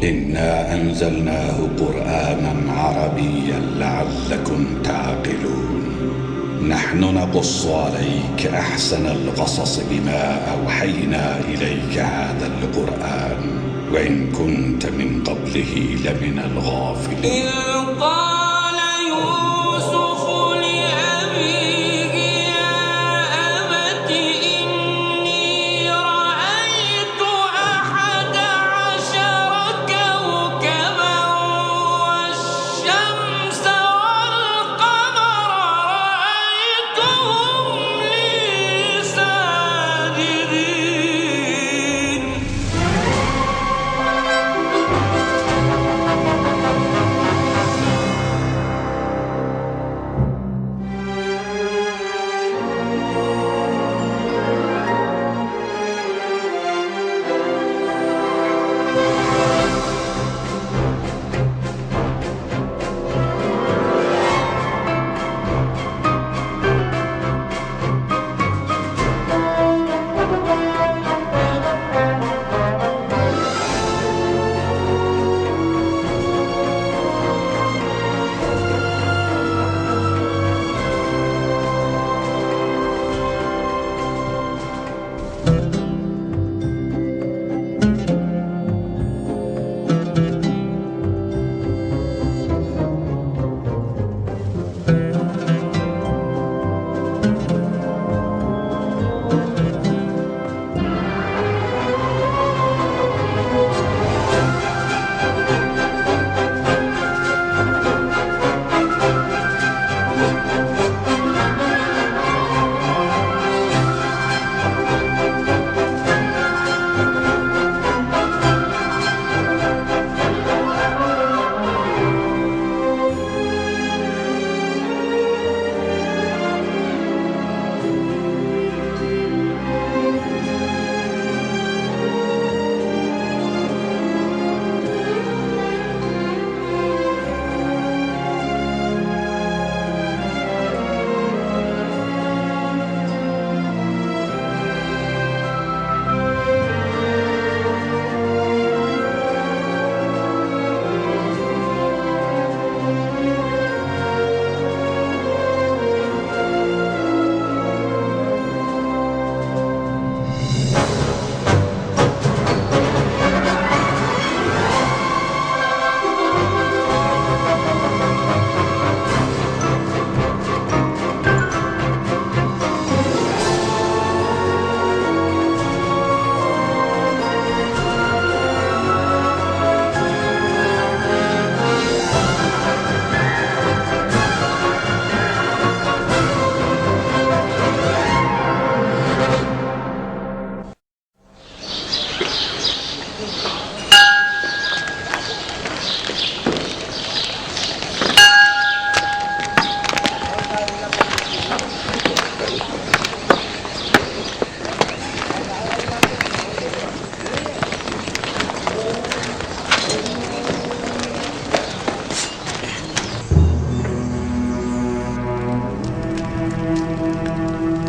إنا أنزلناه قرآنا عربيا لعلكم تعقلون نحن نقص عليك أحسن القصص بما أوحينا إليك هذا القرآن وإن كنت من قبله لمن الغافلين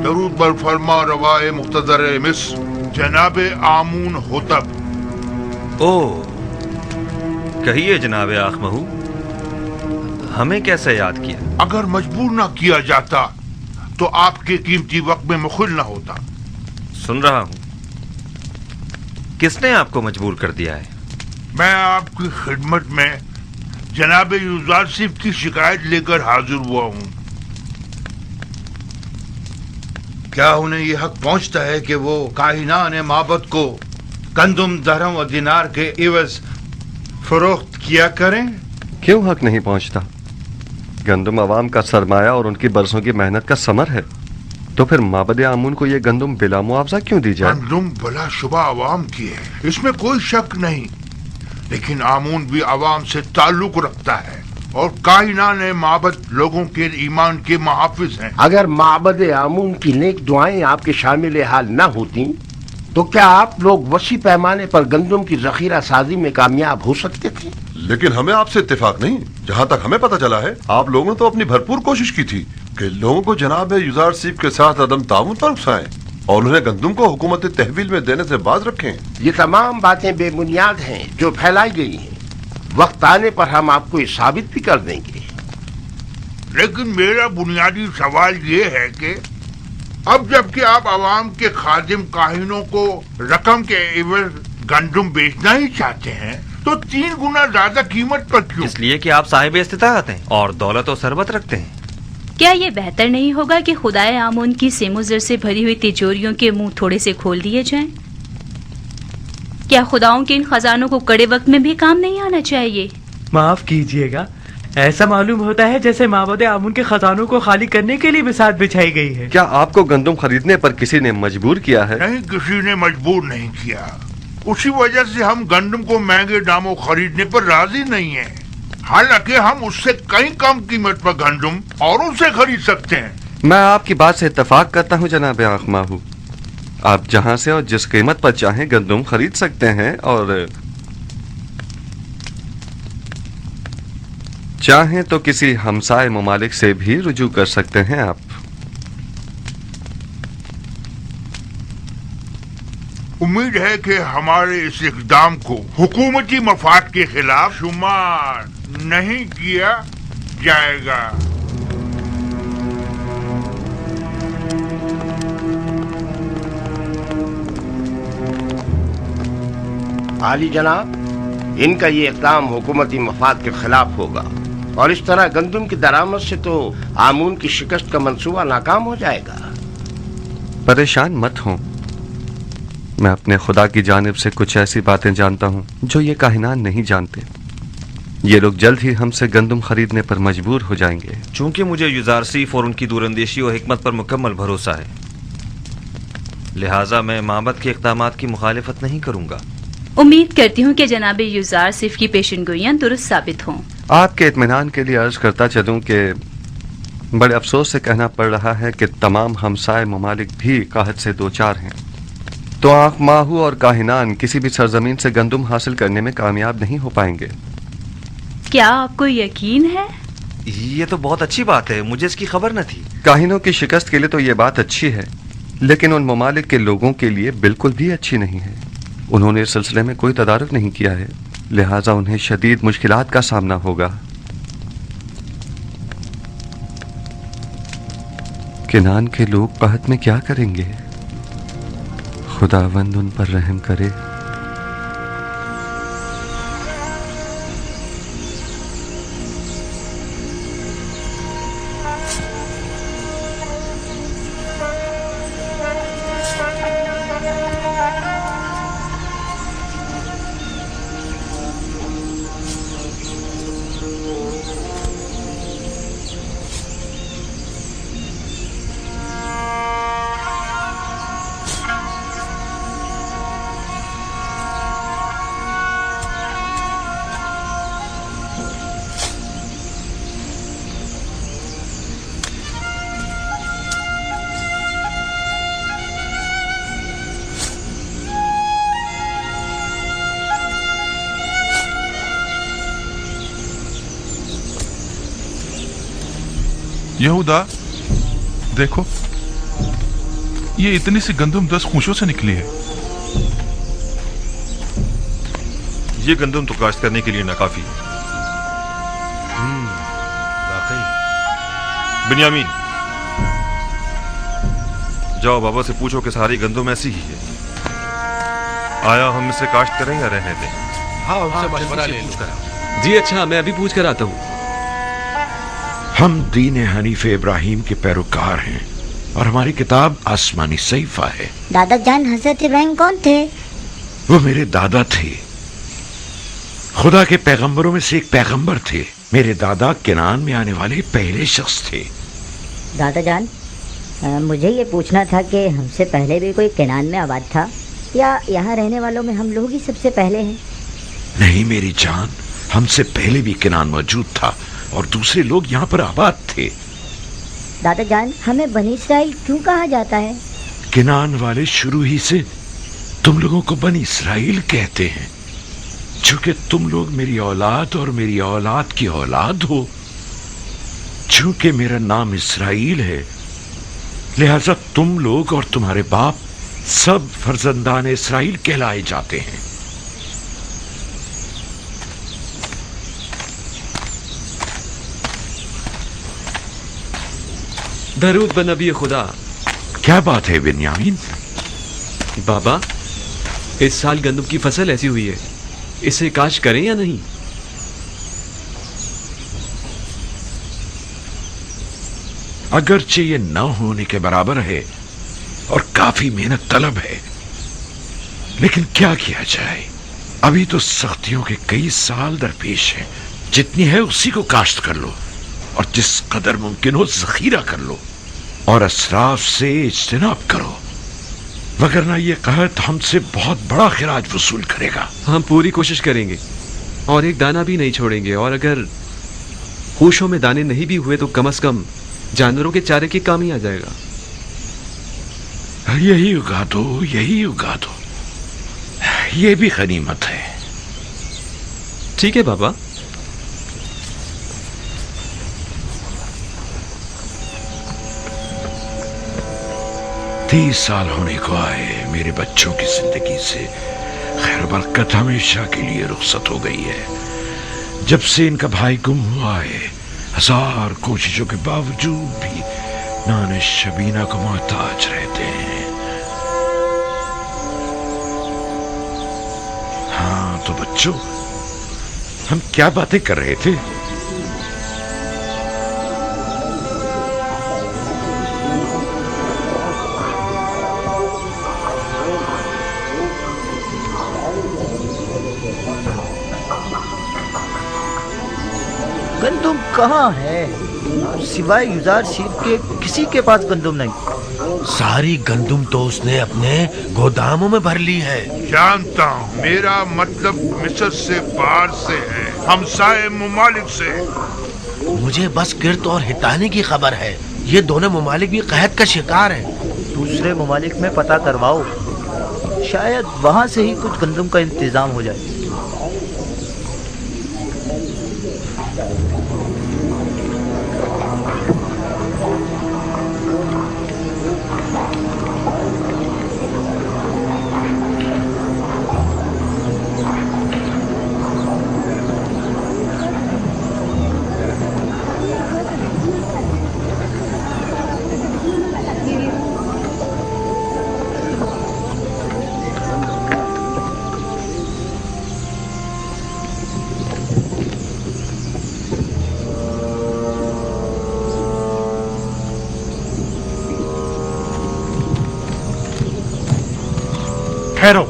درود بر فرما روائے مقتدر مصر جناب آمون حطب۔ او کہیے جناب آخ مہو، ہمیں کیسے یاد کیا؟ اگر مجبور نہ کیا جاتا تو آپ کے قیمتی وقت میں مخل نہ ہوتا۔ سن رہا ہوں، کس نے آپ کو مجبور کر دیا ہے؟ میں آپ کی خدمت میں جناب یوزارسف کی شکایت لے کر حاضر ہوا ہوں۔ کیا انہیں یہ حق پہنچتا ہے کہ وہ کاہنان معبد کو گندم، درہم اور دینار کے عوض فروخت کیا کریں؟ کیوں حق نہیں پہنچتا؟ گندم عوام کا سرمایہ اور ان کی برسوں کی محنت کا ثمر ہے، تو پھر معبد آمون کو یہ گندم بلا معاوضہ کیوں دی جائے؟ گندم بلا شبہ عوام کی ہے، اس میں کوئی شک نہیں، لیکن آمون بھی عوام سے تعلق رکھتا ہے اور کائنان معبد لوگوں کے ایمان کے محافظ ہیں۔ اگر معبد آمون کی نیک دعائیں آپ کے شامل حال نہ ہوتی تو کیا آپ لوگ وسیع پیمانے پر گندم کی ذخیرہ سازی میں کامیاب ہو سکتے تھے؟ لیکن ہمیں آپ سے اتفاق نہیں. جہاں تک ہمیں پتہ چلا ہے آپ لوگوں نے تو اپنی بھرپور کوشش کی تھی کہ لوگوں کو جناب یوزار سیف کے ساتھ عدم تعاون پر اکسائیں اور انہیں گندم کو حکومت تحویل میں دینے سے باز رکھیں. یہ تمام باتیں بے بنیاد ہیں جو پھیلائی گئی ہیں. وقت آنے پر ہم آپ کو یہ ثابت بھی کر دیں گے. لیکن میرا بنیادی سوال یہ ہے کہ اب جب کہ آپ عوام کے خادم کاہنوں کو رقم کے عوض گندم بیچنا ہی چاہتے ہیں تو 3 گنا زیادہ قیمت پر کیوں؟ اس لیے کہ آپ صاحب استطاعت ہیں اور دولت و ثروت رکھتے ہیں. کیا یہ بہتر نہیں ہوگا کہ خدائے آمون کی سیم و زر سے بھری ہوئی تجوریوں کے منہ تھوڑے سے کھول دیے جائیں؟ کیا خداؤں کے ان خزانوں کو کڑے وقت میں بھی کام نہیں آنا چاہیے؟ معاف کیجیے گا، ایسا معلوم ہوتا ہے جیسے معبد آمون کے خزانوں کو خالی کرنے کے لیے بساط بچھائی گئی ہے. کیا آپ کو گندم خریدنے پر کسی نے مجبور کیا ہے؟ نہیں، کسی نے مجبور نہیں کیا. اسی وجہ سے ہم گندم کو مہنگے داموں خریدنے پر راضی نہیں ہیں. حالانکہ ہم اس سے کئی کم قیمت پر گندم اوروں سے خرید سکتے ہیں. میں آپ کی بات سے اتفاق کرتا ہوں جناب آنکھ ماہو. آپ جہاں سے اور جس قیمت پر چاہیں گندم خرید سکتے ہیں اور چاہیں تو کسی ہمسائے ممالک سے بھی رجوع کر سکتے ہیں. آپ امید ہے کہ ہمارے اس اقدام کو حکومتی مفاد کے خلاف شمار نہیں کیا جائے گا. عالی جناب، ان کا یہ اقدام حکومتی مفاد کے خلاف ہوگا اور اس طرح گندم کی درآمد سے تو آمون کی شکست کا منصوبہ ناکام ہو جائے گا. پریشان مت ہوں، میں اپنے خدا کی جانب سے کچھ ایسی باتیں جانتا ہوں جو یہ کاہنان نہیں جانتے. یہ لوگ جلد ہی ہم سے گندم خریدنے پر مجبور ہو جائیں گے. چونکہ مجھے یوزار سیف اور ان کی دوراندیشی و حکمت پر مکمل بھروسہ ہے، لہٰذا میں معبد کے اقدامات کی مخالفت نہیں کروں گا. امید کرتی ہوں کہ جناب یوزار سیف کی پیشن گوئیاں درست ثابت ہوں. آپ کے اطمینان کے لیے عرض کرتا چلوں کہ بڑے افسوس سے کہنا پڑ رہا ہے کہ تمام ہمسائے ممالک بھی قحط سے دوچار ہیں، تو آنکھ ماہو اور کاہنان کسی بھی سرزمین سے گندم حاصل کرنے میں کامیاب نہیں ہو پائیں گے. کیا آپ کو یقین ہے؟ یہ تو بہت اچھی بات ہے، مجھے اس کی خبر نہ تھی. کاہنوں کی شکست کے لیے تو یہ بات اچھی ہے، لیکن ان ممالک کے لوگوں کے لیے بالکل بھی اچھی نہیں ہے. انہوں نے اس سلسلے میں کوئی تدارک نہیں کیا ہے، لہٰذا انہیں شدید مشکلات کا سامنا ہوگا. کنان کے لوگ قحط میں کیا کریں گے؟ خداوند ان پر رحم کرے. یہودا دیکھو، یہ اتنی سی گندم 10 خوشوں سے نکلی ہے. یہ گندم تو کاشت کرنے کے لیے ناکافی ہے. واقعی. بنیامین، جاؤ بابا سے پوچھو کہ ساری گندم ایسی ہی ہے. آیا ہم اسے کاشت کریں یا رہنے دیں؟ ہاں، ان سے مشورہ لے لو. جی اچھا، میں ابھی پوچھ کر آتا ہوں. ہم دین حنیف ابراہیم کے پیروکار ہیں اور ہماری کتاب آسمانی صحیفہ ہے. دادا جان حضرت ابراہیم کون تھے؟ وہ میرے دادا تھے، خدا کے پیغمبروں میں سے ایک پیغمبر تھے. میرے دادا کنعان میں آنے والے پہلے شخص تھے. دادا جان، مجھے یہ پوچھنا تھا کہ ہم سے پہلے بھی کوئی کنعان میں آباد تھا یا یہاں رہنے والوں میں ہم لوگ ہی سب سے پہلے ہیں؟ نہیں میری جان، ہم سے پہلے بھی کنعان موجود تھا اور دوسرے لوگ یہاں پر آباد تھے. دادا جان، ہمیں بنی اسرائیل کیوں کہا جاتا ہے؟ کنعان والے شروع ہی سے تم لوگوں کو بنی اسرائیل کہتے ہیں. चूंकि तुम लोग मेरी औलाद और मेरी औलाद की औलाद हो, चूंकि मेरा नाम इसराइल है, लिहाजा तुम लोग और तुम्हारे बाप सब फर्जंदान इसराइल कहलाए जाते हैं। दरूद ब नबी खुदा। क्या बात है बिन्यामीन? बाबा, इस साल गंदम की फसल ऐसी हुई है, इसे काश करें या नहीं? अगरचे ये न होने के बराबर है और काफी मेहनत तलब है, लेकिन क्या किया जाए, अभी तो सख्तियों के कई साल दरपेश हैं। जितनी है उसी को काश्त कर लो और जिस कदर मुमकिन हो जखीरा कर लो और असराफ से इज्तिनाब करो, वगरना ये कहत हमसे बहुत बड़ा खिराज वसूल करेगा। हम पूरी कोशिश करेंगे और एक दाना भी नहीं छोड़ेंगे, और अगर होशों में दाने नहीं भी हुए तो कम से कम जानवरों के चारे के काम ही आ जाएगा। यही उगा दो, यही उगा दो, ये भी गनीमत है। ठीक है बाबा। तीस साल होने को आए मेरे बच्चों की जिंदगी से खैर बरकत हमेशा के लिए रुखसत हो गई है। जब से इनका भाई गुम हुआ है, हजार कोशिशों के बावजूद भी नाने शबीना को मोहताज रहते हैं। हाँ तो बच्चों, हम क्या बातें कर रहे थे? गंदुम कहाँ है? सिवाय युजार सीफ के किसी के पास गंदुम नहीं। सारी गंदुम तो उसने अपने गोदामों में भर ली है। जानता हूँ, मेरा मतलब मिस्र से बाहर से है, हमसाए मुमालिक से। मुझे बस किर्त और हितानी की खबर है, ये दोनों मुमालिक भी कहत का शिकार हैं। दूसरे मुमालिक में पता करवाओ, शायद वहाँ से ही कुछ गंदुम का इंतजाम हो जाए। ठहरो।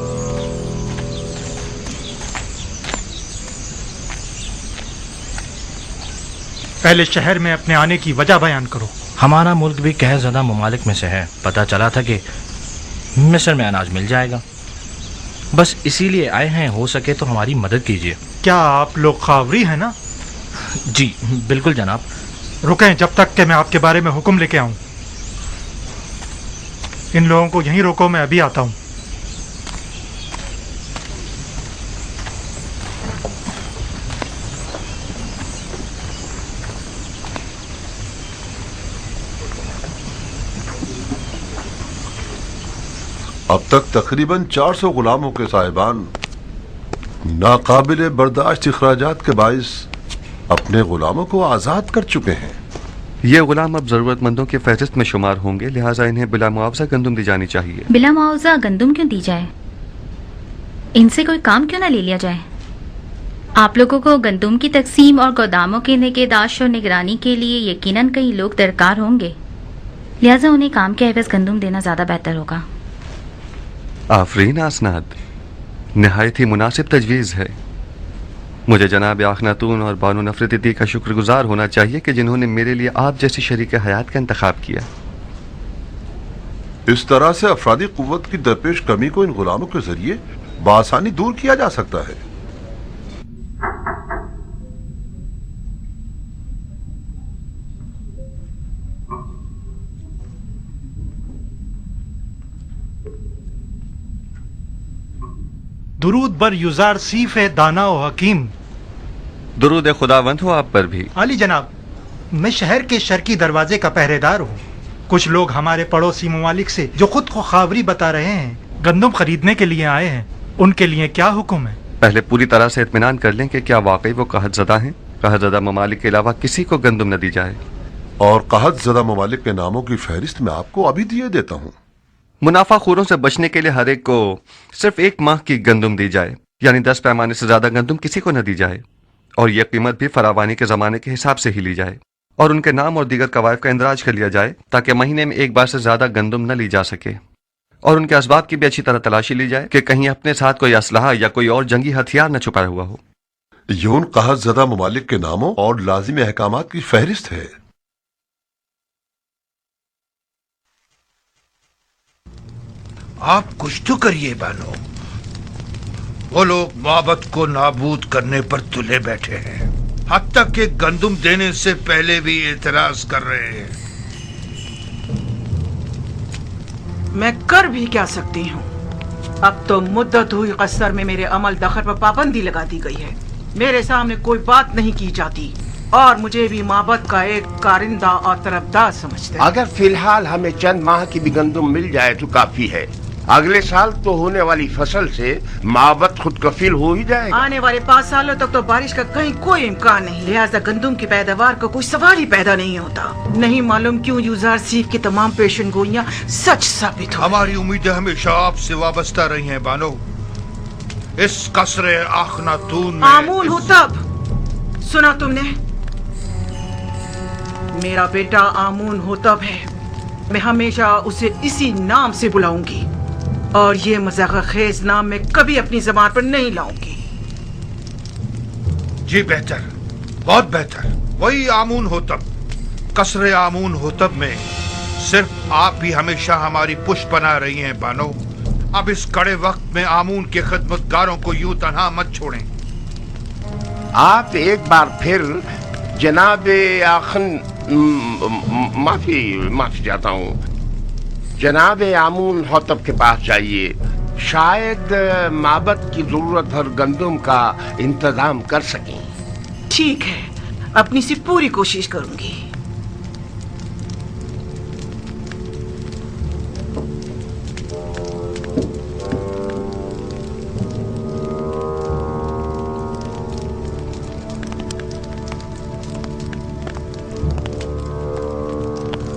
पहले शहर में अपने आने की वजह बयान करो। हमारा मुल्क भी कह ज़्यादा मुमालिक में से है। पता चला था कि मिस्र में अनाज मिल जाएगा, बस इसीलिए आए हैं। हो सके तो हमारी मदद कीजिए। क्या आप लोग खावरी हैं ना? जी बिल्कुल जनाब। रुकें जब तक कि मैं आपके बारे में हुक्म लेके आऊं। इन लोगों को यहीं रोको, मैं अभी आता हूं। अब तक तकरीबन 400 गुलामों के साहिबान नाकाबिल बर्दाश्त इखराजात के बाइस अपने गुलामों को आज़ाद कर चुके हैं। ये गुलाम अब जरूरतमंदों की फहरिस्त में शुमार होंगे, लिहाजा इन्हें बिला मुआवजा गंदुम दी जानी चाहिए। बिला मुआवजा गंदुम क्यों दी जाए? इनसे कोई काम क्यों ना ले लिया जाए? आप लोगों को गंदुम की तकसीम और गोदामों की निगहदाश्त और निगरानी के लिए यकीनन कई लोग दरकार होंगे, लिहाजा उन्हें काम के एवज गंदुम देना ज्यादा बेहतर होगा। आफरीन आसनाद, नहायत ही मुनासिब तजवीज़ है। मुझे जनाब आखनातून और बानो नफरती का शुक्रगुजार होना चाहिए कि जिन्होंने मेरे लिए आप जैसी शरीक हयात का इंतखाब किया। इस तरह से अफरादी कुव्वत की दरपेश कमी को इन गुलामों के जरिए बआसानी दूर किया जा सकता है। दुरूद बर युजार सीफ दाना व हकीम। दुरूद खुदावंद हो आप पर भी। आली जनाब, मैं शहर के शर्की दरवाजे का पहरेदार हूँ। कुछ लोग हमारे पड़ोसी ममालिक से जो खुद को खावरी बता रहे हैं गंदम खरीदने के लिए आए हैं, उनके लिए क्या हुक्म है? पहले पूरी तरह से इत्मीनान कर लें कि क्या वाकई वो कहतज़दा हैं। कहतज़दा ममालिक के अलावा किसी को गंदम न दी जाए। और कहतज़दा ममालिक के नामों की फहरिस्त मैं आपको अभी दिए देता हूँ। मुनाफाखोरों से बचने के लिए हर एक को सिर्फ 1 माह की गंदम दी जाए, यानी 10 पैमाने से ज्यादा गंदम किसी को न दी जाए, और यह कीमत भी फरावानी के जमाने के हिसाब से ही ली जाए, और उनके नाम और दीगर कवायद का इंदराज कर लिया जाए ताकि महीने में 1 बार से ज्यादा गंदम न ली जा सके, और उनके असबाब की भी अच्छी तरह तलाशी ली जाए कि कहीं अपने साथ कोई असलहा या कोई और जंगी हथियार न छुपाया हुआ हो। ये उन कहतज़दा ममालिक के नामों और लाजिमी अहकामात की फहरिस्त है। आप कुछ तो करिए बानो, वो लोग माबद को नाबूद करने पर तुले बैठे हैं, हद तक कि गंदम देने से पहले भी एतराज कर रहे हैं। मैं कर भी क्या सकती हूँ? अब तो मुद्दत हुई कसर में मेरे अमल दखल पर पाबंदी लगा दी गई है। मेरे सामने कोई बात नहीं की जाती और मुझे भी माबद का एक कारिंदा और तरफदार समझते हैं। अगर फिलहाल हमें चंद माह की भी गंदम मिल जाए तो काफी है। अगले साल तो होने वाली फसल से माबद खुद कफील हो ही जाएगा। आने वाले 5 सालों तक तो बारिश का कहीं कोई इम्कान नहीं, लिहाजा गंदम की पैदावार का कोई सवाल ही पैदा नहीं होता। नहीं मालूम क्यों युजार सीफ की तमाम पेशन गोइयां सच साबित हो। हमारी उम्मीदें हमेशा आपसे वाबस्ता रही हैं बानो। इस कसरे आखनातून में आमून हो तब सुना तुमने? मेरा बेटा आमून हो तब है। मैं हमेशा उसे इसी नाम से बुलाऊंगी और ये मज़ाक़ खेज नाम मैं कभी अपनी ज़बान पर नहीं लाऊंगी। जी बेहतर, बहुत बेहतर, वही आमून हो तब। कसरे आमून हो तब में सिर्फ आप ही हमेशा हमारी पुष्ट बना रही हैं बानो। अब इस कड़े वक्त में आमून के खिदमतगारों को यूं तन्हा मत छोड़ें। आप एक बार फिर जनाबे आखन माफी चाहता हूँ, जनाबे आमून होतब के पास जाइए। शायद माबद की जरूरत भर गंदम का इंतजाम कर सकें। ठीक है, अपनी सी पूरी कोशिश करूंगी।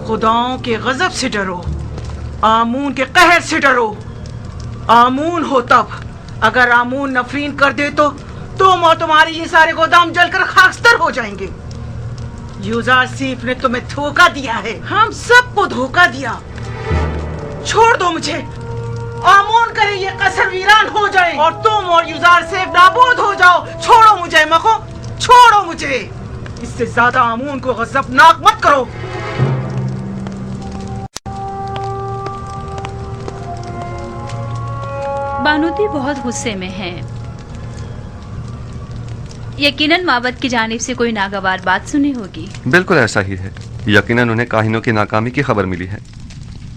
खुदाओं के गजब से डरो, आमून के कहर से डरो। आमून हो तब, अगर आमून नफरीन कर दे तो तुम और तुम्हारे ये सारे गोदाम जलकर खाकस्तर हो जाएंगे। युजार सीफ ने तुम्हें धोखा दिया है, हम सबको धोखा दिया। छोड़ दो मुझे, आमून करे ये कसर वीरान हो जाए और तुम और युजार सीफ नाबूद हो जाओ। छोड़ो मुझे मखो, छोड़ो मुझे। इससे ज्यादा आमून को गजबनाक मत करो। बानूती बहुत गुस्से में हैं। यकीनन माबद की जानिब से कोई नागवार बात सुनी होगी। बिल्कुल ऐसा ही है। यकीनन उन्हें काहिनों की नाकामी की खबर मिली है।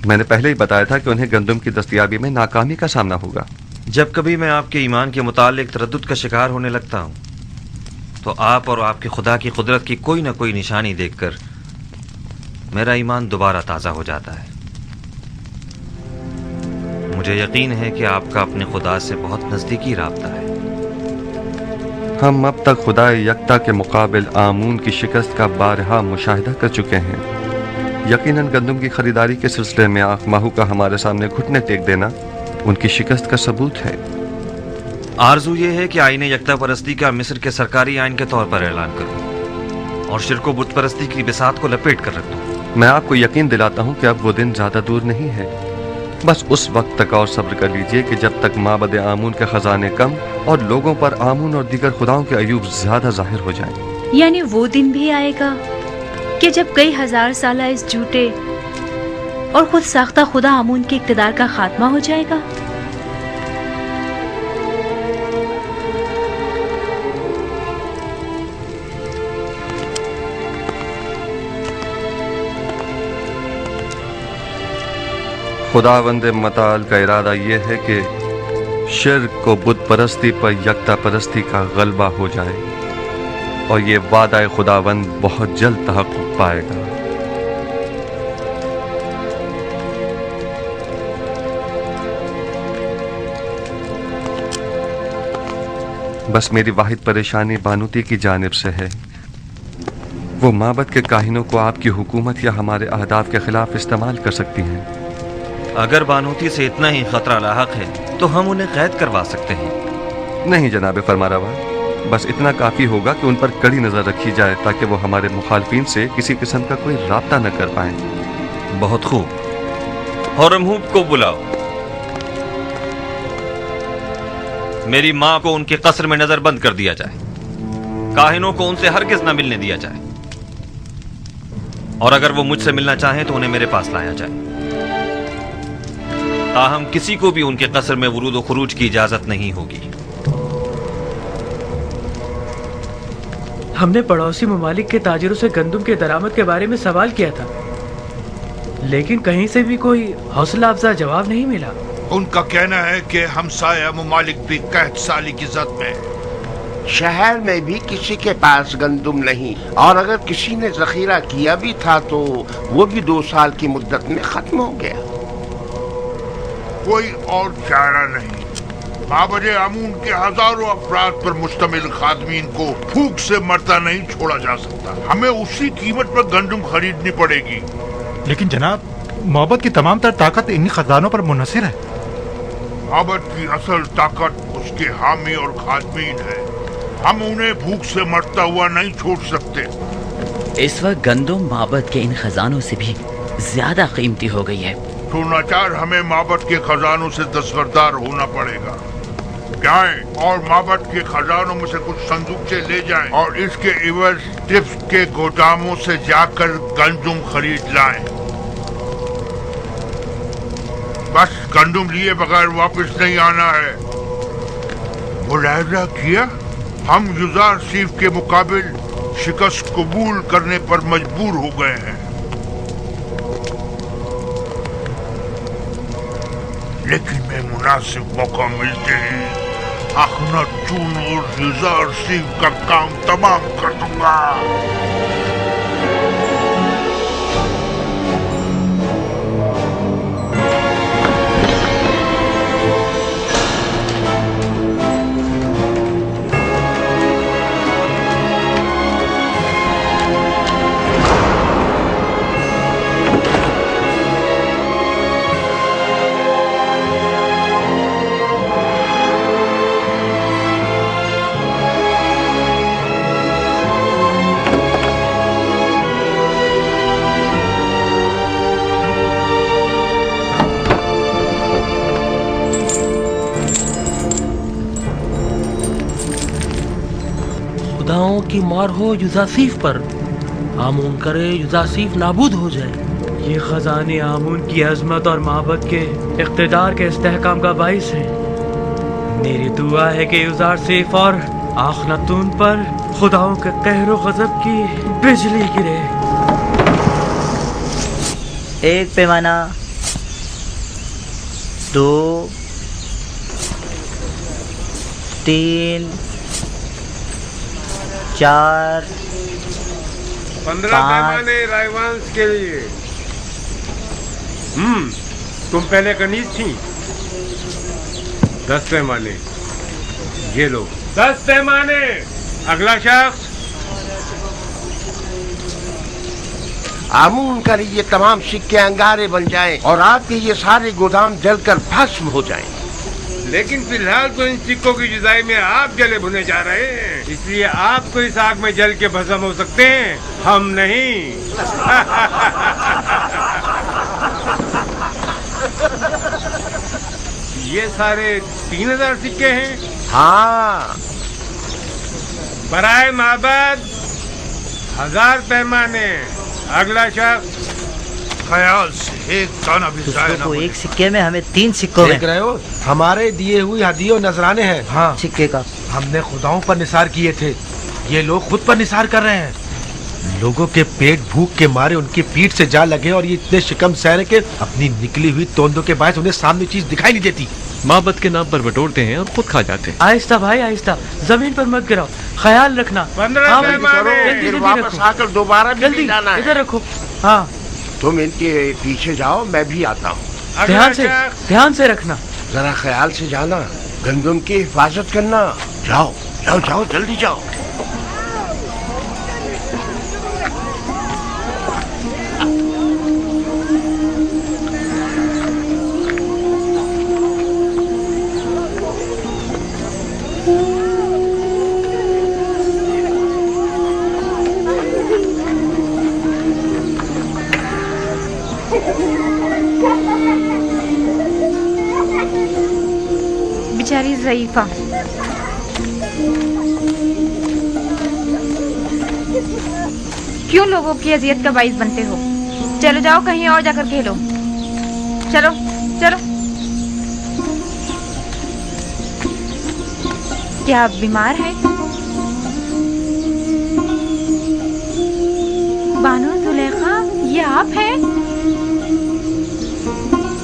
मैंने पहले ही बताया था कि उन्हें गंदम की दस्तयाबी में नाकामी का सामना होगा। जब कभी मैं आपके ईमान के मुतालिक तरद्दुद का शिकार होने लगता हूँ तो आप और आपके खुदा की कुदरत की कोई ना कोई निशानी देखकर मेरा ईमान दोबारा ताज़ा हो जाता है। मुझे यकीन है कि आपका अपने खुदा से बहुत नज़दीकी राब्ता है। हम अब तक खुदा यकता के मुकाबिल आमून की शिकस्त का बारहा मुशाहिदा कर चुके हैं। यकीनन गंदम की खरीदारी के सिलसिले में आँख माहू का हमारे सामने घुटने टेक देना उनकी शिकस्त का सबूत है। आरजू ये है कि आईने यकता परस्ती का मिस्र के सरकारी आइन के तौर पर ऐलान करूं और शिर्क व बुत परस्ती की बिसात को लपेट कर रख दूं। मैं आपको यकीन दिलाता हूं कि अब वो दिन ज्यादा दूर नहीं है। बस उस वक्त तक और सब्र कर लीजिए कि जब तक माबद आमून के खजाने कम और लोगों पर आमून और दीगर खुदाओं के अयूब ज्यादा जाहिर हो जाएं। यानी वो दिन भी आएगा कि जब कई हजार साल इस झूठे और खुद साख्ता खुदा आमून के इक़्तिदार का खात्मा हो जाएगा। खुदावंद मताल का इरादा ये है कि शिर्क को बुत परस्ती पर यकता परस्ती का गलबा हो जाए और ये वादा खुदावंद बहुत जल्द तहक़्क़ुक़ पाएगा। बस मेरी वाहिद परेशानी बानूती की जानिब से है। वो माबद के काहिनों को आपकी हुकूमत या हमारे अहदाफ के खिलाफ इस्तेमाल कर सकती हैं। अगर बानूती से इतना ही खतरा लाहक है तो हम उन्हें कैद करवा सकते हैं। नहीं जनाब फरमारवा, बस इतना काफ़ी होगा कि उन पर कड़ी नज़र रखी जाए ताकि वो हमारे मुखालफिन से किसी किस्म का कोई राब्ता न कर पाएं। बहुत खूब। हरमहूब को बुलाओ। मेरी माँ को उनके कस्र में नजर बंद कर दिया जाए। काहिनों को उनसे हरगिज न मिलने दिया जाए, और अगर वो मुझसे मिलना चाहें तो उन्हें मेरे पास लाया जाए। ताहम किसी को भी उनके कस्र में वुरूद व खुरूज की इजाजत नहीं होगी। हमने पड़ोसी ममालिक के ताजिरों से गंदम के दरामद के बारे में सवाल किया था, लेकिन कहीं से भी कोई हौसला अफजा जवाब नहीं मिला। उनका कहना है कि हमसाया ममालिक भी कहत साली की जद में। शहर में भी किसी के पास गंदुम नहीं, और अगर किसी ने जखीरा किया भी था तो वो भी 2 साल की मुद्दत में खत्म हो गया। कोई और चारा नहीं। माबद आमून के हजारों अफराद पर मुश्तमिल खादमीन को भूख से मरता नहीं छोड़ा जा सकता। हमें उसी कीमत पर गंदुम खरीदनी पड़ेगी। लेकिन जनाब, माबद की तमाम तर ताकत इन्हीं खजानों पर मुनहसर है। माबद की असल ताकत उसके हामी और खादमीन है। हम उन्हें भूख से मरता हुआ नहीं छोड़ सकते। इस वक्त गंदम माबद के इन खजानों से भी ज्यादा कीमती हो गई है। तो नाचार हमें माबद के खजानों से दस्तबरदार होना पड़ेगा। जाएं और माबद के खजानों में से कुछ संदूकचे ले जाएं और इसके इवज टिप्स के गोदामों से जाकर गंदुम खरीद लाएं। बस गंदुम लिए बगैर वापस नहीं आना है। मुलाहिजा किया, हम युजार सीफ के मुकाबिल शिकस्त कबूल करने पर मजबूर हो गए हैं, लेकिन मैं मुनासिब मौका मिलते ही अखनातून और युजार सीफ का काम तमाम कर दूंगा। खुदाओं की मार हो युजासीफ पर। आमून करे युजासीफ नाबूद हो जाए। ये खजाने आमून की अजमत और माबद के इख्तिदार के इस्तेहकाम का बाइस है। मेरी दुआ है कि युजासीफ और आखनातून पर खुदाओं के कहरो गजब की बिजली गिरे। 1 पैमाना, 2, 3, 4, 15 पैमाने रायवांस के लिए। तुम पहले कनीज थी। 10 पैमाने, ये लो 10 पैमाने। अगला शख्स। आमून कर ये तमाम सिक्के अंगारे बन जाएं और आपके ये सारे गोदाम जलकर भस्म हो जाएं। लेकिन फिलहाल तो इन सिक्कों की जुदाई में आप जले भुने जा रहे हैं, इसलिए आप तो इस आग में जल के भस्म हो सकते हैं, हम नहीं। ये सारे 3000 सिक्के हैं। हाँ। बराए माबद 1000 पैमाने। अगला शख्स। ख्याल से एक दाना भी जाए ना। एक सिक्के में हमें 3 सिक्कों में। देख रहे हो, हमारे दिए हुए हदियों नजराने हैं। हाँ, सिक्के का हमने खुदाओं पर निसार किए थे, ये लोग खुद पर निसार कर रहे हैं। लोगों के पेट भूख के मारे उनकी पीठ से जा लगे और ये इतने शिकम सह रहे कि अपनी निकली हुई तोंदों के बायस उन्हें सामने चीज दिखाई नहीं देती। माबद के नाम पर बटोरते हैं और खुद खा जाते हैं। आहिस्ता भाई आहिस्ता, जमीन पर मत गिराओ, ख्याल रखना। 15 भाई, मेहमान हैं, जल्दी फिर जल्दी वापस रखो। आकर दोबारा भी जल्दी नहीं जाना है। इधर रखो। हाँ, तुम इनके पीछे जाओ, मैं भी आता हूँ। ध्यान से रखना। जरा ख्याल से जाना, गंदम की हिफाजत करना। जाओ जाओ जाओ, जल्दी जाओ। बेचारी ज़ईफ़ा, क्यों लोगों की अजियत का बाइस बनते हो? चलो जाओ, कहीं और जाकर खेलो। चलो चलो। क्या आप बीमार हैं? बानो जुलेखा, ये आप हैं?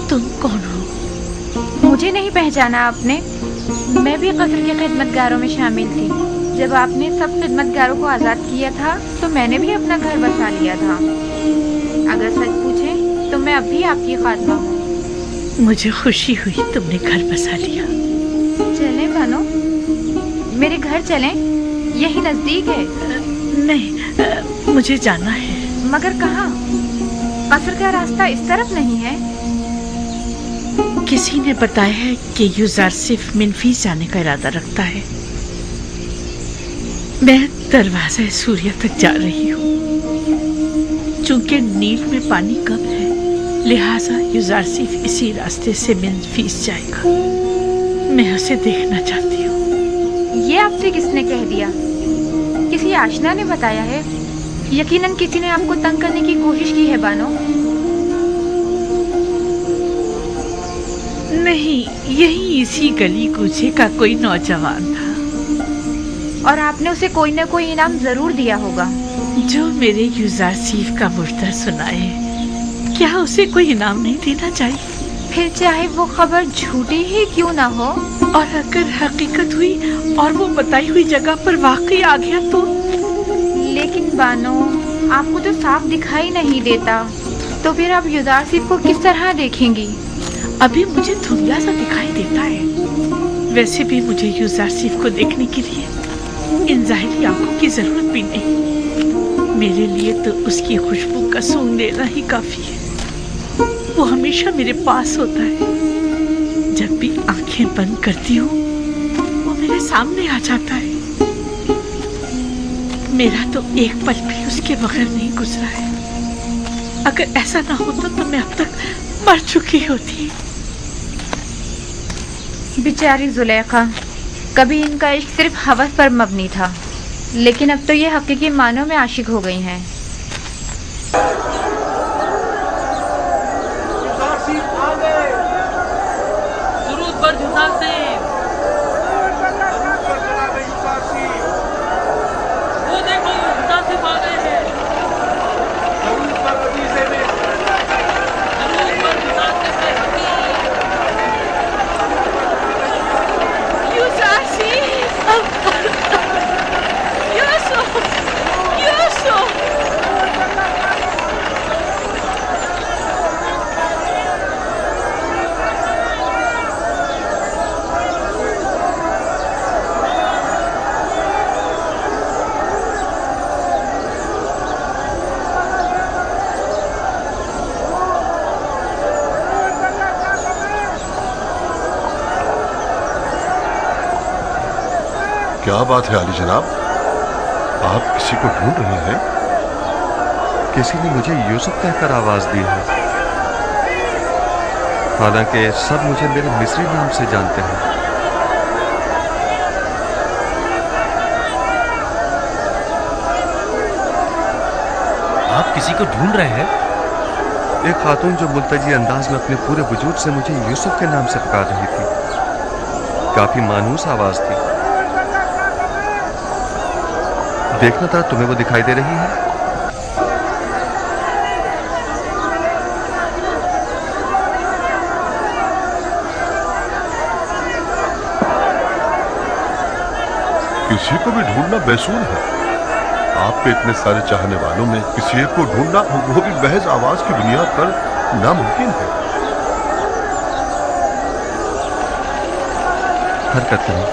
तुम कौन हो? मुझे नहीं पहचाना आपने? मैं भी कस्र के खिदमतगारों में शामिल थी। जब आपने सब खिदमतगारों को आज़ाद किया था तो मैंने भी अपना घर बसा लिया था। अगर सच पूछें तो मैं अब भी आपकी खातमा हूँ। मुझे खुशी हुई तुमने घर बसा लिया। चलें बानो, मेरे घर चलें, यही नज़दीक है। नहीं, मुझे जाना है। मगर कहाँ? कस्र का रास्ता इस तरफ नहीं है। किसी ने बताया है कि यूज़र सिर्फ मिनफीस जाने का इरादा रखता है। मैं दरवाज़ा सूर्य तक जा रही हूँ। चूंकि नील में पानी कम है, लिहाजा यूज़र सिर्फ इसी रास्ते से मिनफीस जाएगा। मैं उसे देखना चाहती हूँ। ये आपसे किसने कह दिया? किसी आशना ने बताया है? यकीनन किसी ने आपको तंग करने की कोशिश की है बानो। नहीं, यही इसी गली कूचे का कोई नौजवान था। और आपने उसे कोई न कोई इनाम जरूर दिया होगा। जो मेरे यूज़र सीफ का मुर्दा सुनाए, क्या उसे कोई इनाम नहीं देना चाहिए? फिर चाहे वो खबर झूठी ही क्यों ना हो। और अगर हकीकत हुई और वो बताई हुई जगह पर वाकई आ गया तो? लेकिन बानो, आपको तो साफ दिखाई नहीं देता, तो फिर आप यूज़र सीफ को किस तरह देखेंगी? अभी मुझे धुंधला सा दिखाई देता है। वैसे भी मुझे यूज़र सिफ को देखने के लिए इन ज़ाहिरी आंखों की जरूरत भी नहीं। मेरे लिए तो उसकी खुशबू का सूंघ लेना ही काफी है। वो हमेशा मेरे पास होता है। जब भी आंखें बंद करती हूँ, वो मेरे सामने आ जाता है। मेरा तो एक पल भी उसके बगैर नहीं गुजरा है। अगर ऐसा ना होता तो मैं अब तक मर चुकी होती। बेचारी जुलेखा, कभी इनका इश्क सिर्फ हवस पर मबनी था, लेकिन अब तो ये हकीकी मानों में आशिक हो गई हैं। क्या बात है अली जनाब, आप किसी को ढूंढ रहे हैं? किसी ने मुझे यूसुफ कहकर आवाज दी है, हालांकि सब मुझे मेरे मिस्री नाम से जानते हैं। आप किसी को ढूंढ रहे हैं? एक खातून जो मुल्तजी अंदाज में अपने पूरे वजूद से मुझे यूसुफ के नाम से पुकार रही थी। काफी मानूस आवाज थी। देखना था तुम्हें वो दिखाई दे रही है? किसी को भी ढूंढना बेसूर है। आपके इतने सारे चाहने वालों में किसी एक को ढूंढना, वो भी महज आवाज की बुनियाद पर, नामुमकिन है। हरकत करें।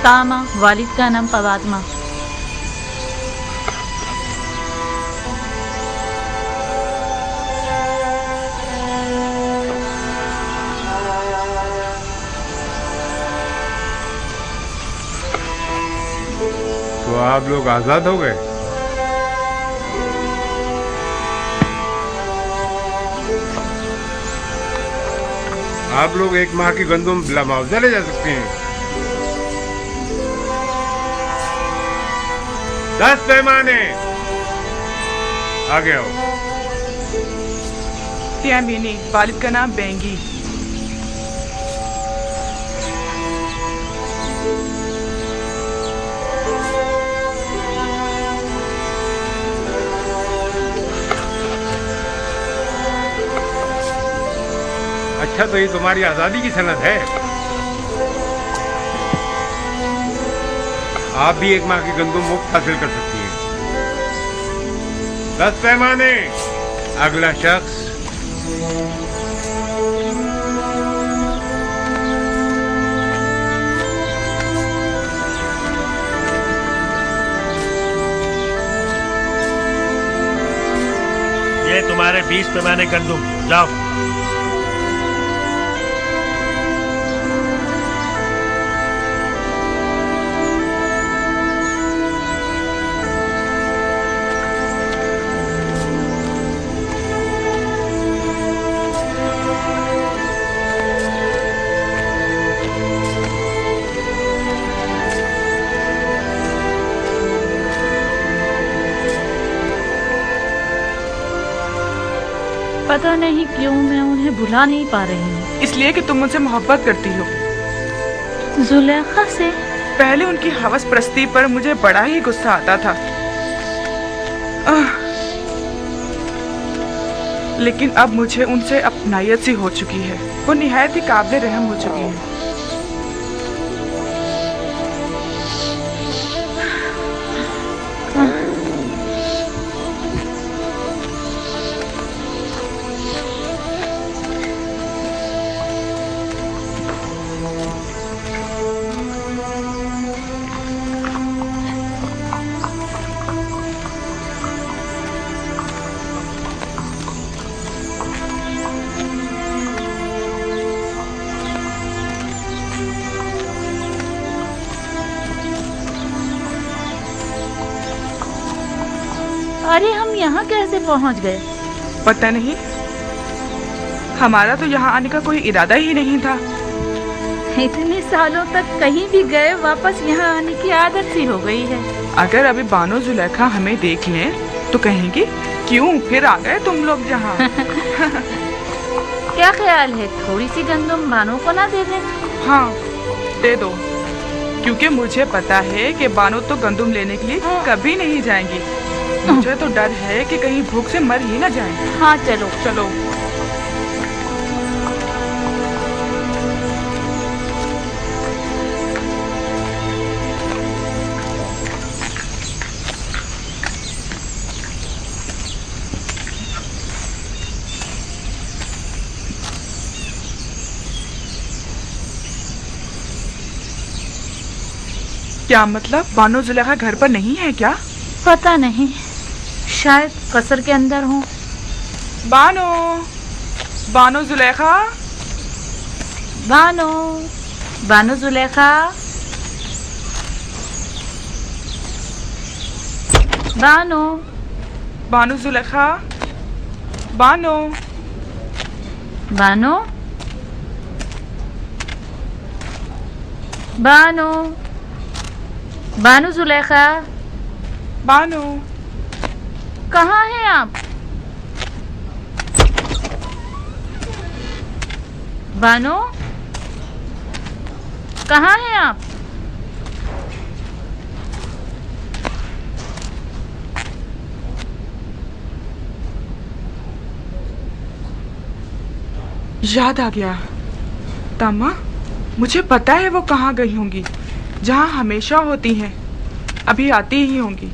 तामा, वालिद का नाम पवात्मा। तो आप लोग आजाद हो गए? आप लोग 1 माह की गंदम बिला मुआवजा ले जा सकते हैं। 10 पैमाने आगे आओ। त्यामिनी, वालिद का नाम बेंगी। अच्छा, तो ये तुम्हारी आजादी की सनद है। आप भी 1 माह की गंदम मुफ्त हासिल कर सकती हैं। 10 पैमाने। अगला शख्स। ये तुम्हारे 20 पैमाने गंदम, जाओ। पता नहीं क्यों मैं उन्हें भुला नहीं पा रही हूँ। इसलिए कि तुम मुझसे मोहब्बत करती हो। जुलेखा से? पहले उनकी हवस परस्ती पर मुझे बड़ा ही गुस्सा आता था, लेकिन अब मुझे उनसे अपनायत सी हो चुकी है। वो निहायत ही काबिल रहम हो चुकी है। अरे हम यहाँ कैसे पहुँच गए? पता नहीं, हमारा तो यहाँ आने का कोई इरादा ही नहीं था। इतने सालों तक कहीं भी गए, वापस यहाँ आने की आदत सी हो गई है। अगर अभी बानो जुलेखा हमें देख लें तो कहेंगी क्यों फिर आ गए तुम लोग यहाँ। क्या ख्याल है, थोड़ी सी गंदम बानो को ना दे दें? हाँ, दे दो, क्योंकि मुझे पता है कि बानो तो गंदम लेने के लिए कभी नहीं जाएंगी। मुझे तो डर है कि कहीं भूख से मर ही ना जाएं। हाँ चलो चलो। क्या मतलब, बानो जुलेखा घर पर नहीं है क्या? पता नहीं, शायद कसर के अंदर हो। बानो, बानो जुलेखा, बानो, बानो जुलेखा, बानो, बानो जुलेखा, बानो, बानो, बानो, बानो जुलेखा, बानो, कहाँ हैं आप? बानो, कहाँ हैं आप? याद आ गया। तामा, मुझे पता है वो कहाँ गई होंगी, जहाँ हमेशा होती हैं। अभी आती ही होंगी।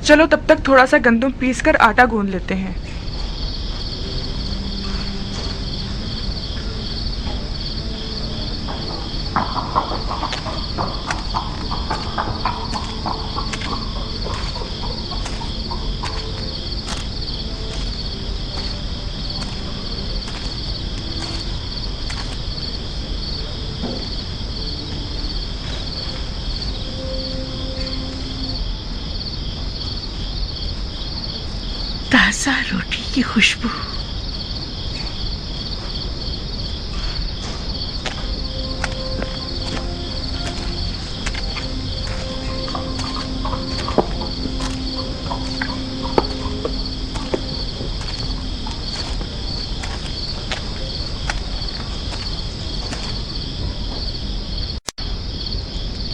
चलो तब तक थोड़ा सा गंदम पीस कर आटा गूंद लेते हैं। ताजा रोटी की खुशबू,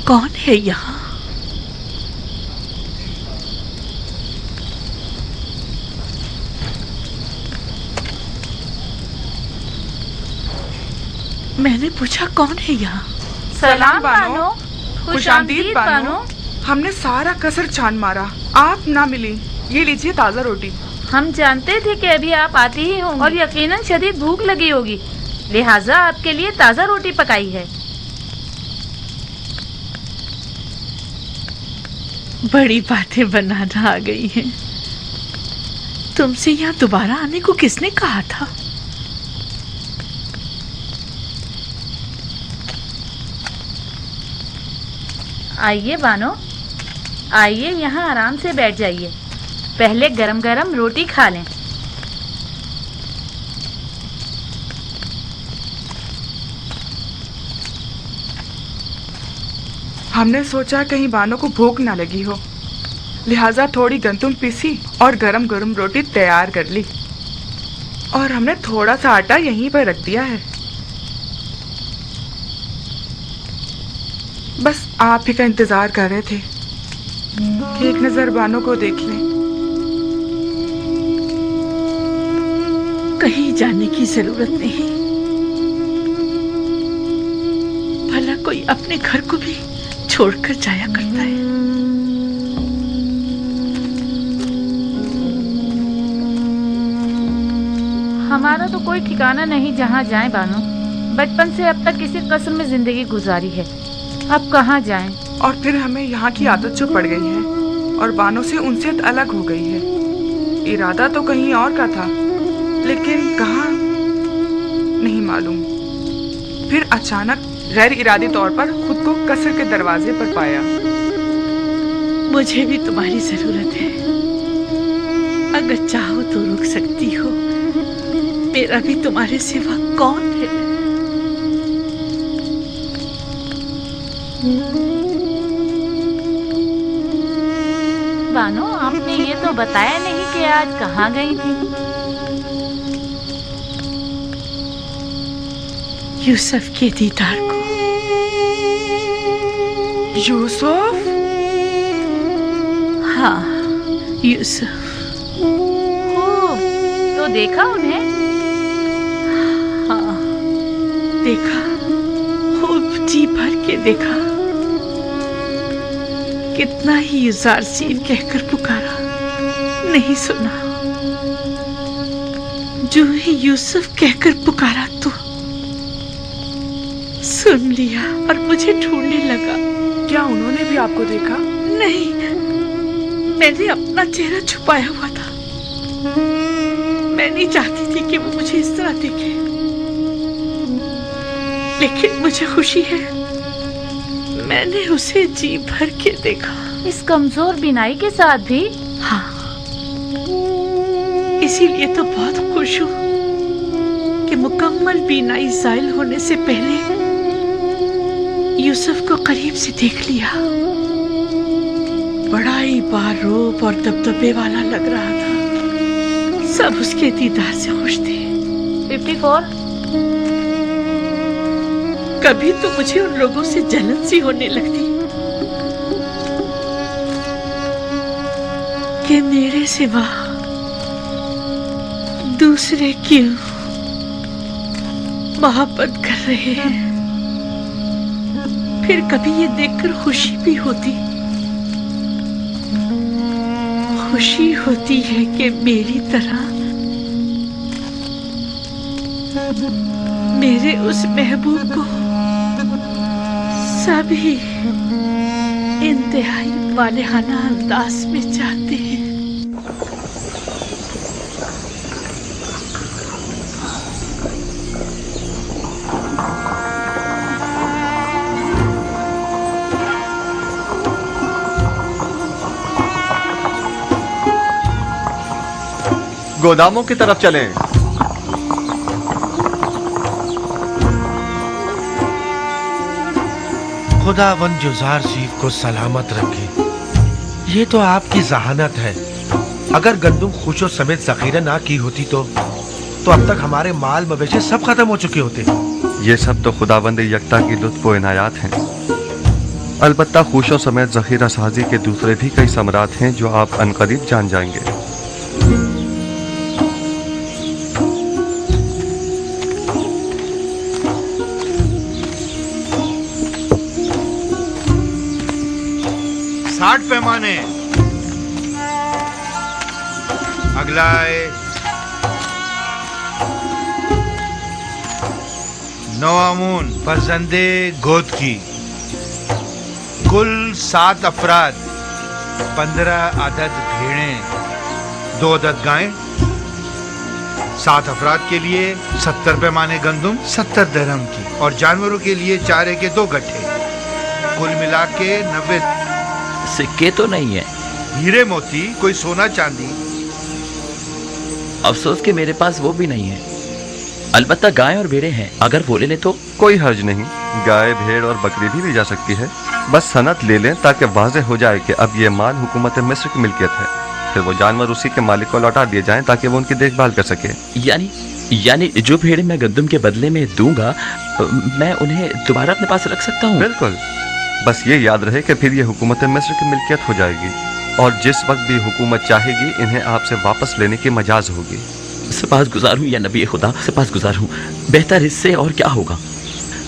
कौन है यहाँ? मैंने पूछा कौन है यहाँ? सलाम बानो। खुशामदीद बानो। हमने सारा कसर छान मारा, आप ना मिली। ये लीजिए ताज़ा रोटी। हम जानते थे कि अभी आप आती ही होंगी और यकीनन शदीद भूख लगी होगी, लिहाजा आपके लिए ताज़ा रोटी पकाई है। बड़ी बातें बनाना आ गई हैं। तुमसे यहाँ दोबारा आने को किसने कहा था? आइए बानो, आइए यहाँ आराम से बैठ जाइए। पहले गरम गरम रोटी खा लें। हमने सोचा कहीं बानो को भूख ना लगी हो, लिहाजा थोड़ी गंदम पीसी और गरम गरम रोटी तैयार कर ली। और हमने थोड़ा सा आटा यहीं पर रख दिया है। बस आप ही का इंतजार कर रहे थे कि एक नजर बानो को देख लें। कहीं जाने की जरूरत नहीं। भला कोई अपने घर को भी छोड़कर जाया करता है। हमारा तो कोई ठिकाना नहीं जहाँ जाएं बानो। बचपन से अब तक किसी कस्र में जिंदगी गुजारी है, अब कहाँ जाएं? और फिर हमें यहाँ की आदत जो पड़ गई है और बानो से उनसे अलग हो गई है। इरादा तो कहीं और का था, लेकिन कहाँ नहीं मालूम। फिर अचानक गैर इरादी तौर पर खुद को कसर के दरवाजे पर पाया। मुझे भी तुम्हारी जरूरत है। अगर चाहो तो रुक सकती हो। मेरा भी तुम्हारे सिवा कौन है? बानो, आपने ये तो बताया नहीं कि आज कहाँ गई थी। यूसुफ के दीदार को। यूसुफ? हाँ, यूसुफ। तो देखा उन्हें? हाँ, देखा, खूब जी भर के देखा। कितना ही यूज़ारसीफ कहकर पुकारा, नहीं सुना। जो ही यूसुफ कहकर पुकारा तो सुन लिया और मुझे ढूंढने लगा। क्या उन्होंने भी आपको देखा? नहीं, मैंने अपना चेहरा छुपाया हुआ था। मैं नहीं चाहती थी कि वो मुझे इस तरह देखे, लेकिन मुझे खुशी है मैंने उसे जी भर के देखा। इस कमजोर बीनाई के साथ भी? हाँ, इसीलिए तो बहुत खुश हूँ कि मुकम्मल बीनाई ज़ाइल होने से पहले यूसुफ को करीब से देख लिया। बड़ा ही बारूप और दबदबे वाला लग रहा था। सब उसके दीदार से खुश थे। 54? कभी तो मुझे उन लोगों से जलन सी होने लगती कि मेरे सिवा दूसरे क्यों मोहब्बत कर रहे हैं, फिर कभी ये देखकर खुशी भी होती है कि मेरी तरह मेरे उस महबूब को सभी इंतहाई वालेहाना अंदाज में चाहते हैं। गोदामों की तरफ चलें। खुदावंद जुज़ार सीफ को सलामत रखे। ये तो आपकी जहानत है। अगर गंदुम खुशो समेत जखीरा ना की होती तो अब तक हमारे माल मवेशी सब खत्म हो चुके होते। ये सब तो खुदावंद यकता की लुत्फ व इनायात हैं। अलबत्ता खुशों समेत जखीरा साजी के दूसरे भी कई समरात हैं जो आप अनकरीब जान जाएंगे। पैमाने अगला है 9 आमून फरजंदे गोद की, कुल 7 अफराद, 15 अदद भेड़ें, 2 अदद गायें। 7 अफराद के लिए 70 पैमाने गंदुम 70 दरहम की, और जानवरों के लिए चारे के 2 गट्ठे, कुल मिला के 90। सिक्के तो नहीं है? हीरे मोती, कोई सोना चांदी? अफसोस कि मेरे पास वो भी नहीं है। अलबत्ता गाय और भेड़ें हैं, अगर वो ले लें तो। कोई हर्ज नहीं, गाय भेड़ और बकरी भी ली जा सकती है। बस सनद ले लें ताकि वाज़ेह हो जाए कि अब ये माल हुकूमत मिस्र की मिल्कियत है। फिर वो जानवर उसी के मालिक को लौटा दिए जाएं ताकि वो उनकी देखभाल कर सके। यानी जो भेड़ें मैं गंदुम के बदले में दूंगा, मैं उन्हें दोबारा अपने पास रख सकता हूँ? बिल्कुल। बस ये याद रहे कि फिर ये हुकूमत मिस्र की मिल्कियत हो जाएगी, और जिस वक्त भी हुकूमत चाहेगी इन्हें आपसे वापस लेने की मजाज होगी। सपासगुजार हूँ या नबी खुदा, सपासगुजार हूँ। बेहतर इससे और क्या होगा?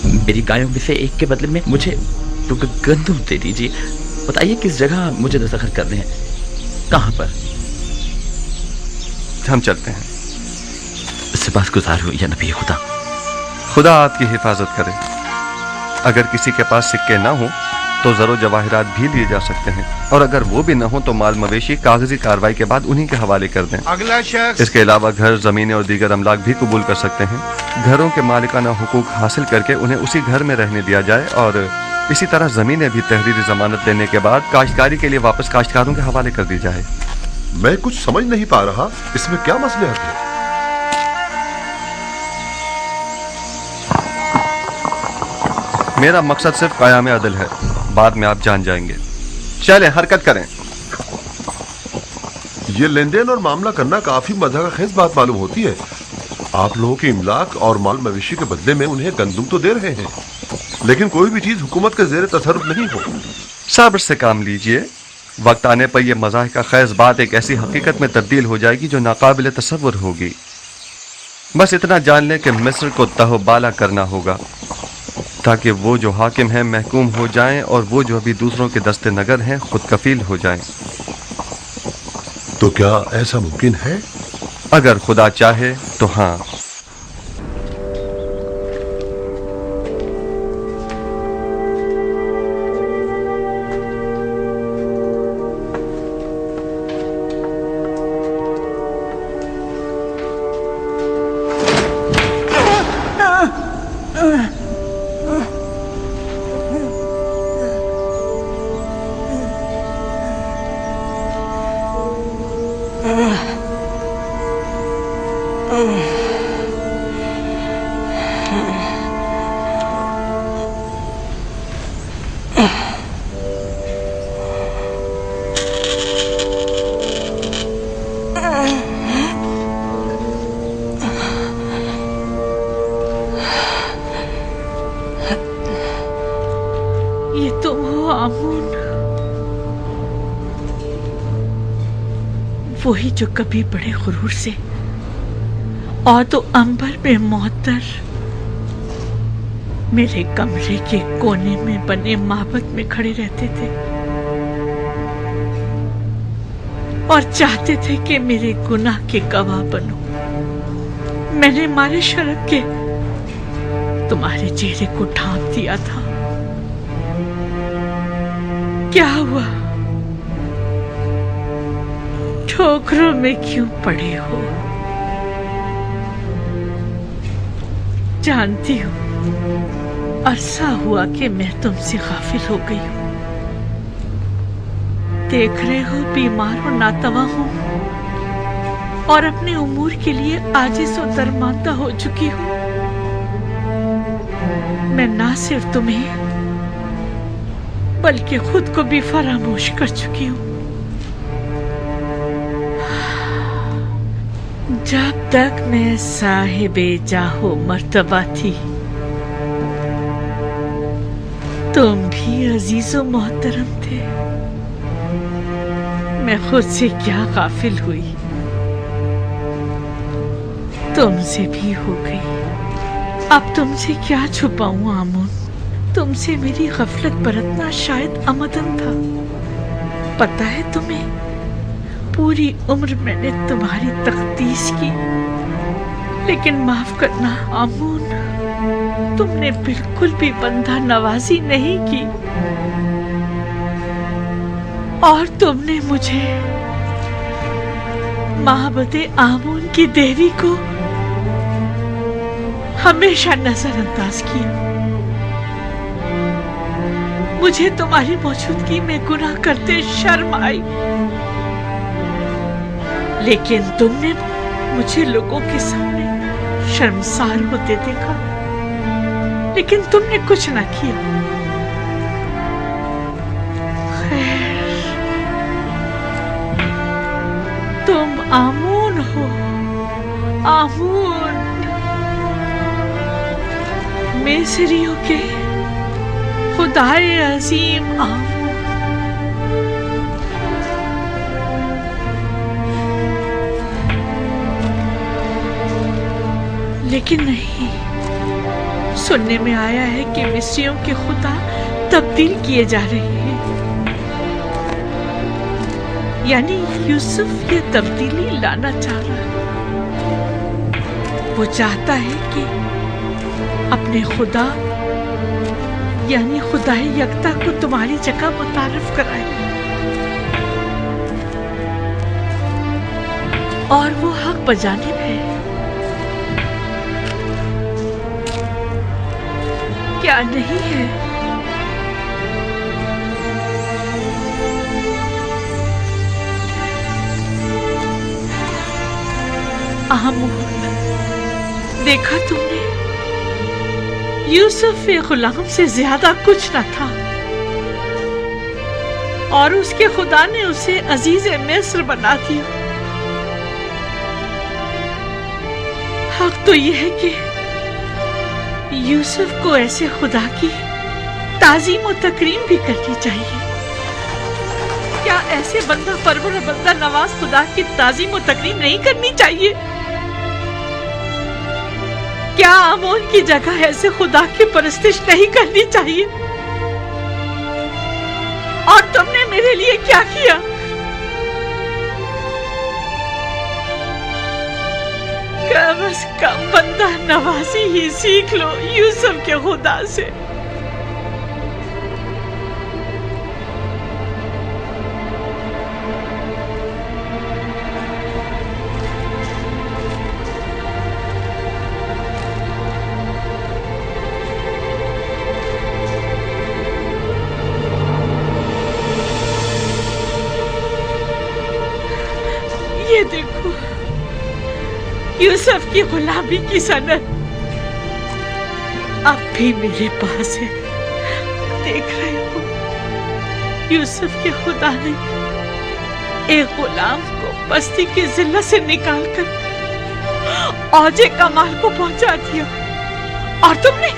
मेरी गायों में से एक के बदले में मुझे गंदुम दे दीजिए। बताइए किस जगह मुझे दस्तखत करने हैं, कहाँ पर? हम चलते हैं। सपासगुजार हूँ या नबी खुदा। खुदा आपकी हिफाजत करे। अगर किसी के पास सिक्के ना हो तो ज़रो जवाहिरात भी लिए जा सकते हैं, और अगर वो भी ना हो तो माल मवेशी कागजी कार्रवाई के बाद उन्हीं के हवाले कर दें। अगला शख्स। इसके अलावा घर, ज़मीनें और दीगर अमलाक भी कबूल कर सकते हैं। घरों के मालिकाना हुकूक हासिल करके उन्हें उसी घर में रहने दिया जाए, और इसी तरह ज़मीनें भी तहरीरी ज़मानत लेने के बाद काश्तकारी के लिए वापस काश्तकारों के हवाले कर दी जाए। मैं कुछ समझ नहीं पा रहा, इसमें क्या मसलहत है? मेरा मकसद सिर्फ क़याम अदल है, बाद में आप जान जाएंगे। चलें, हरकत करें। ये लेन देन और मामला करना काफी मज़ाक़खेज़ बात मालूम होती है। आप लोगों की इमलाक और माल मवेशी के बदले में उन्हें गंदुम तो दे रहे हैं, लेकिन कोई भी चीज हुकूमत के ज़ेरे तसर्रुफ नहीं हो। सब्र से काम लीजिए। वक्त आने पर यह मज़ाक़खेज़ बात एक ऐसी हकीकत में तब्दील हो जाएगी जो नाकाबिल तसव्वुर होगी। बस इतना जान लें कि मिस्र को तहबाला करना होगा, ताकि वो जो हाकिम हैं महकूम हो जाएं, और वो जो अभी दूसरों के दस्ते नगर हैं खुद कफील हो जाएं। तो क्या ऐसा मुमकिन है? अगर खुदा चाहे तो हाँ। ये तो वो आमून, वही जो कभी बड़े गुरूर से और तो अंबर में मोहतर मेरे कमरे के कोने में बने माबद में खड़े रहते थे और चाहते थे कि मेरे गुनाह के गवाह बनो। मैंने मारे शर्म के तुम्हारे चेहरे को ढांप दिया था। क्या हुआ? ठोकरों में क्यों पड़े हो? जानती हूँ अरसा हुआ कि मैं तुमसे गाफिल हो गई हूँ। देख रहे हो बीमार और नातवा हूँ और अपने उमूर के लिए आजिज़ और दरमांदा हो चुकी हूँ। मैं ना सिर्फ तुम्हें बल्कि खुद को भी फरामोश कर चुकी हूँ। जब तक मैं साहिबे जाहो मर्तबा थी, तुम भी अजीजो मोहतरम थे। मैं खुद से क्या गाफिल हुई, तुमसे भी हो गई। अब तुमसे क्या छुपाऊं आमून? तुमसे मेरी गफलत बरतना शायद अमदन था। पता है तुम्हें, पूरी उम्र मैंने तुम्हारी तख्तीस की, लेकिन माफ करना आमून, तुमने बिल्कुल भी बंदा नवाजी नहीं की और तुमने मुझे माहबते आमून की देवी को हमेशा नजरअंदाज किया। मुझे तुम्हारी मौजूदगी में गुनाह करते शर्म आई, लेकिन तुमने मुझे लोगों के सामने शर्मसार होते देखा, लेकिन तुमने कुछ ना किया। खैर, तुम आमून हो, आमून, मिस्रियों के खुदाए अजीम आमून। लेकिन नहीं, सुनने में आया है कि मिस्रियों के खुदा तब्दील किए जा रहे हैं। यानी यूसुफ ये तब्दीली लाना चाह रहा है। वो चाहता है कि अपने खुदा यानी खुदाए यकता को तुम्हारी जगह मुतारफ कराए, और वो हक बजानिब है। क्या नहीं है? आमून, देखा तुमने, यूसुफ एक गुलाम से ज्यादा कुछ न था, और उसके खुदा ने उसे अजीज मिस्र बना दिया। हक तो यह है कि यूसुफ को ऐसे खुदा की ताजीम और तकरीम भी करनी चाहिए। क्या ऐसे बंदा परवर और बंदा नवाज खुदा की ताजीम और तकरीम नहीं करनी चाहिए? क्या आमोन की जगह ऐसे खुदा की परस्तिश नहीं करनी चाहिए? और तुमने मेरे लिए क्या किया? कम से कम बंदा नवाजी ही सीख लो यूसुफ के खुदा से। ये देखो, यूसुफ की गुलामी की सनद अब भी मेरे पास है। देख रहे हो, यूसुफ के खुदा ने एक गुलाम को बस्ती की जिल्लत से निकालकर औजे कमाल को पहुंचा दिया, और तुमने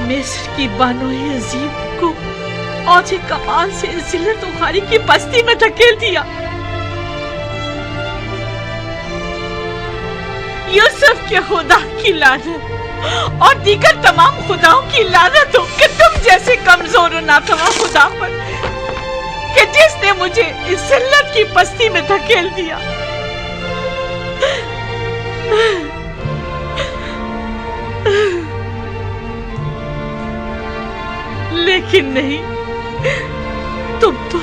मिस्र की बानोए अजीम को औजे कमाल से जिल्लत उखारी की बस्ती में धकेल दिया। यूसुफ के खुदा की लानत। और दीगर तमाम खुदाओं की लानत हो कि तुम जैसे कमजोर और नातवा खुदा पर, कि जिसने मुझे इस जिल्लत की पस्ती में धकेल दिया। लेकिन नहीं, तुम तो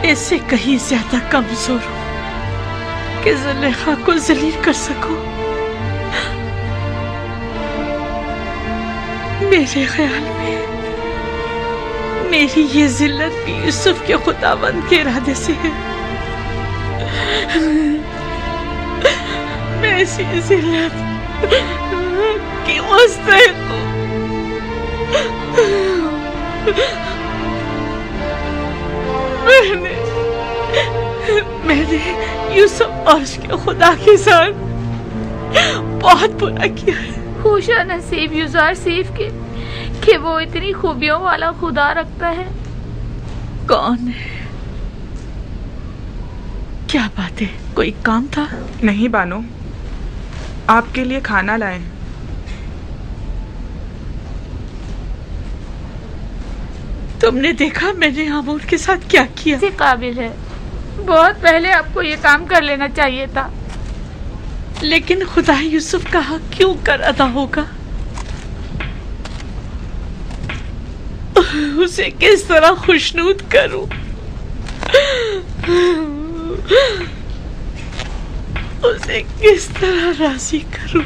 इससे कहीं ज्यादा कमजोर हो कि जुलेखा को जलील कर सको। मेरे ख्याल में मेरी ये जिल्लत भी यूसुफ के खुदावंद के इरादे से है। मैं इसी जिल्लत की मुस्तहिक हूँ। मैंने यूसुफ और उसके खुदा के साथ बहुत बुरा किया है। खुशा नसीब युजार सीफ के कि वो इतनी खूबियों वाला खुदा रखता है। कौन है? क्या बात है, कोई काम था? नहीं बानो, आपके लिए खाना लाए। तुमने देखा मैंने आमून के साथ क्या किया? से काबिल है, बहुत पहले आपको ये काम कर लेना चाहिए था। लेकिन खुदा यूसुफ का हक क्यों कर अदा होगा? उसे किस तरह खुशनूद करूं? उसे किस तरह राजी करूं?